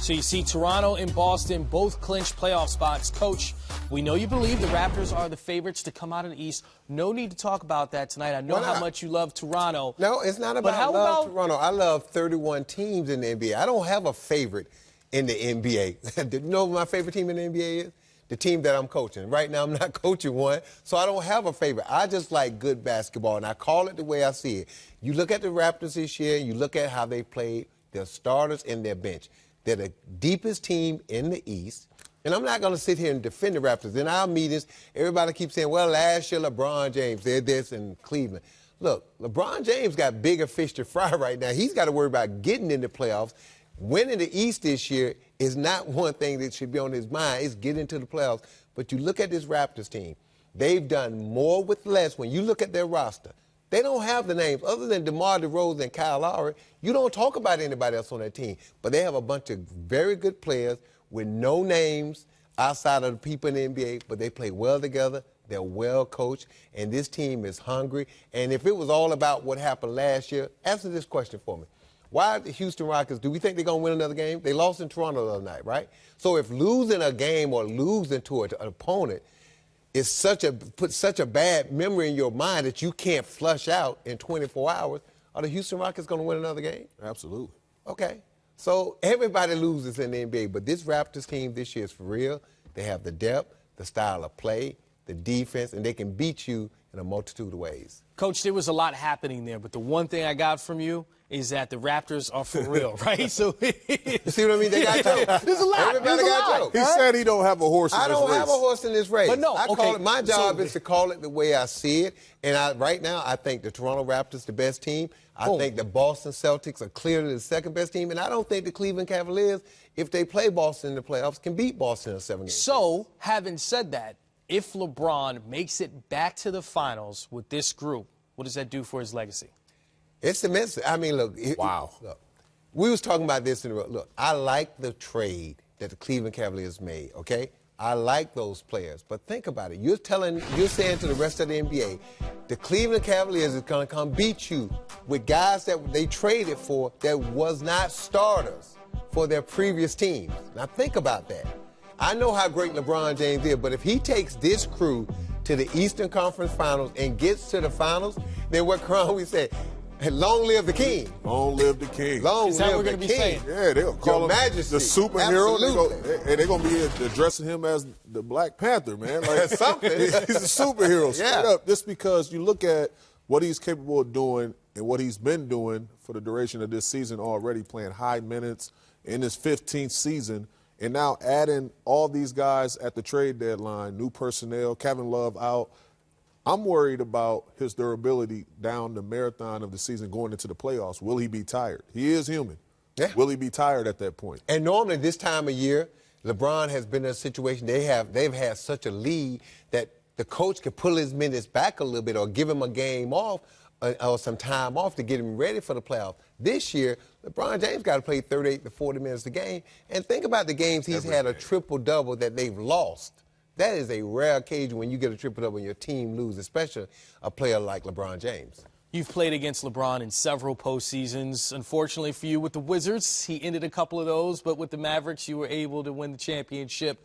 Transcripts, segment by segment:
So you see Toronto and Boston both clinch playoff spots. Coach, we know you believe the Raptors are the favorites to come out of the East. No need to talk about that tonight. I know how much you love Toronto. No, it's not about Toronto. I love 31 teams in the NBA. I don't have a favorite in the NBA. Do you know what my favorite team in the NBA is? The team that I'm coaching. Right now, I'm not coaching one, so I don't have a favorite. I just like good basketball, and I call it the way I see it. You look at the Raptors this year, you look at how they played, their starters and their bench. They're the deepest team in the East. And I'm not going to sit here and defend the Raptors. In our meetings, everybody keeps saying, well, last year LeBron James did this in Cleveland. Look, LeBron James got bigger fish to fry right now. He's got to worry about getting in the playoffs. Winning the East this year is not one thing that should be on his mind. It's getting to the playoffs. But you look at this Raptors team. They've done more with less. When you look at their roster, they don't have the names. Other than DeMar DeRozan and Kyle Lowry, you don't talk about anybody else on that team. But they have a bunch of very good players with no names outside of the people in the NBA, but they play well together. They're well coached, and this team is hungry. And if it was all about what happened last year, answer this question for me. Why the Houston Rockets, do we think they're going to win another game? They lost in Toronto the other night, right? So if losing a game or losing to an opponent is puts such a bad memory in your mind that you can't flush out in 24 hours, are the Houston Rockets going to win another game? Absolutely. Okay. So everybody loses in the NBA, but this Raptors team this year is for real. They have the depth, the style of play, the defense, and they can beat you in a multitude of ways. Coach, there was a lot happening there, but the one thing I got from you is that the Raptors are for real, right? So you see what I mean? They got jokes. There's a lot. Everybody got jokes. He said he don't have a horse in this race. I don't have a horse in this race. But no, My job is to call it the way I see it. And right now, I think the Toronto Raptors the best team. I think the Boston Celtics are clearly the second best team. And I don't think the Cleveland Cavaliers, if they play Boston in the playoffs, can beat Boston in a 7-game series. So, having said that, if LeBron makes it back to the finals with this group, what does that do for his legacy? It's immense. I mean, look. Wow. Look, we was talking about this in the look. I like the trade that the Cleveland Cavaliers made. Okay, I like those players. But think about it. You're saying to the rest of the NBA, the Cleveland Cavaliers is going to come beat you with guys that they traded for that was not starters for their previous teams. Now think about that. I know how great LeBron James is, but if he takes this crew to the Eastern Conference Finals and gets to the finals, then what we said? Long live the king. Long live the king. Long Is that live what we're the going to be king. saying? Yeah, they'll call him Majesty. the superhero. Absolutely. They're going to be addressing him as the Black Panther, man. Like something. He's a superhero, straight Yeah. up. Just because you look at what he's capable of doing and what he's been doing for the duration of this season already, playing high minutes in his 15th season, and now adding all these guys at the trade deadline, new personnel, Kevin Love out. I'm worried about his durability down the marathon of the season going into the playoffs. Will he be tired? He is human. Yeah. Will he be tired at that point? And normally this time of year, LeBron has been in a situation they've had such a lead that the coach could pull his minutes back a little bit or give him a game off or some time off to get him ready for the playoffs. This year, LeBron James got to play 38 to 40 minutes a game. And think about the games he's had a triple-double that they've lost. That is a rare occasion when you get a triple-double and your team loses, especially a player like LeBron James. You've played against LeBron in several postseasons. Unfortunately for you with the Wizards, he ended a couple of those, but with the Mavericks, you were able to win the championship.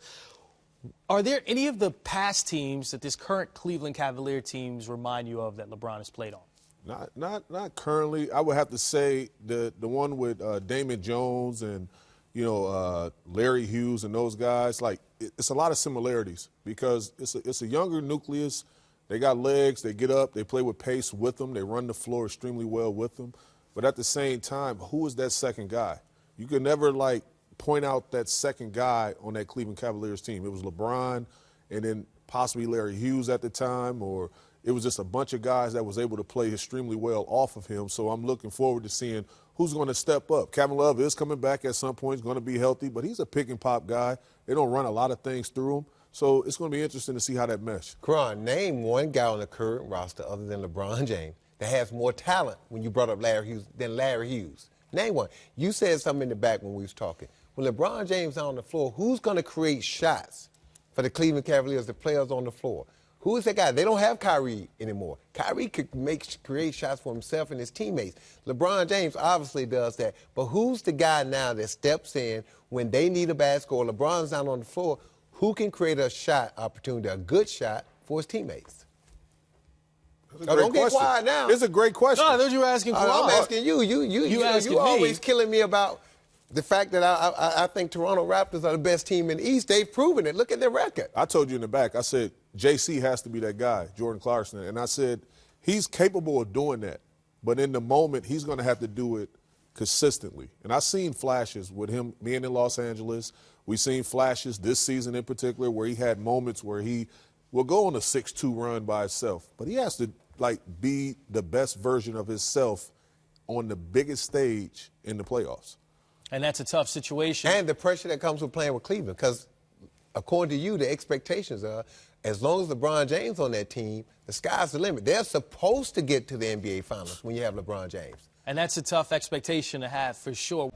Are there any of the past teams that this current Cleveland Cavalier teams remind you of that LeBron has played on? Not currently. I would have to say the one with Damon Jones and Larry Hughes and those guys. Like it's a lot of similarities because it's a younger nucleus. They got legs. They get up. They play with pace with them. They run the floor extremely well with them. But at the same time, who is that second guy? You can never point out that second guy on that Cleveland Cavaliers team. It was LeBron and then possibly Larry Hughes at the time, or it was just a bunch of guys that was able to play extremely well off of him. So I'm looking forward to seeing who's going to step up. Kevin Love is coming back at some point. He's going to be healthy, but he's a pick-and-pop guy. They don't run a lot of things through him. So it's going to be interesting to see how that mesh. Karan, name one guy on the current roster other than LeBron James that has more talent when you brought up Larry Hughes than Larry Hughes. Name one. You said something in the back when we was talking. When LeBron James is on the floor, who's going to create shots for the Cleveland Cavaliers, the players on the floor? Who is that guy? They don't have Kyrie anymore. Kyrie could create shots for himself and his teammates. LeBron James obviously does that. But who's the guy now that steps in when they need a basket or LeBron's not on the floor? Who can create a shot opportunity, a good shot for his teammates? Don't get quiet now. It's a great question. No, I thought you were asking Karan. I'm asking you. You always killing me about the fact that I think Toronto Raptors are the best team in the East. They've proven it. Look at their record. I told you in the back, I said, JC has to be that guy, Jordan Clarkson. And I said, he's capable of doing that. But in the moment, he's going to have to do it consistently. And I've seen flashes with him being in Los Angeles. We've seen flashes this season in particular where he had moments where he will go on a 6-2 run by himself. But he has to, be the best version of himself on the biggest stage in the playoffs. And that's a tough situation. And the pressure that comes with playing with Cleveland, because according to you, the expectations are as long as LeBron James on that team, the sky's the limit. They're supposed to get to the NBA Finals when you have LeBron James. And that's a tough expectation to have for sure.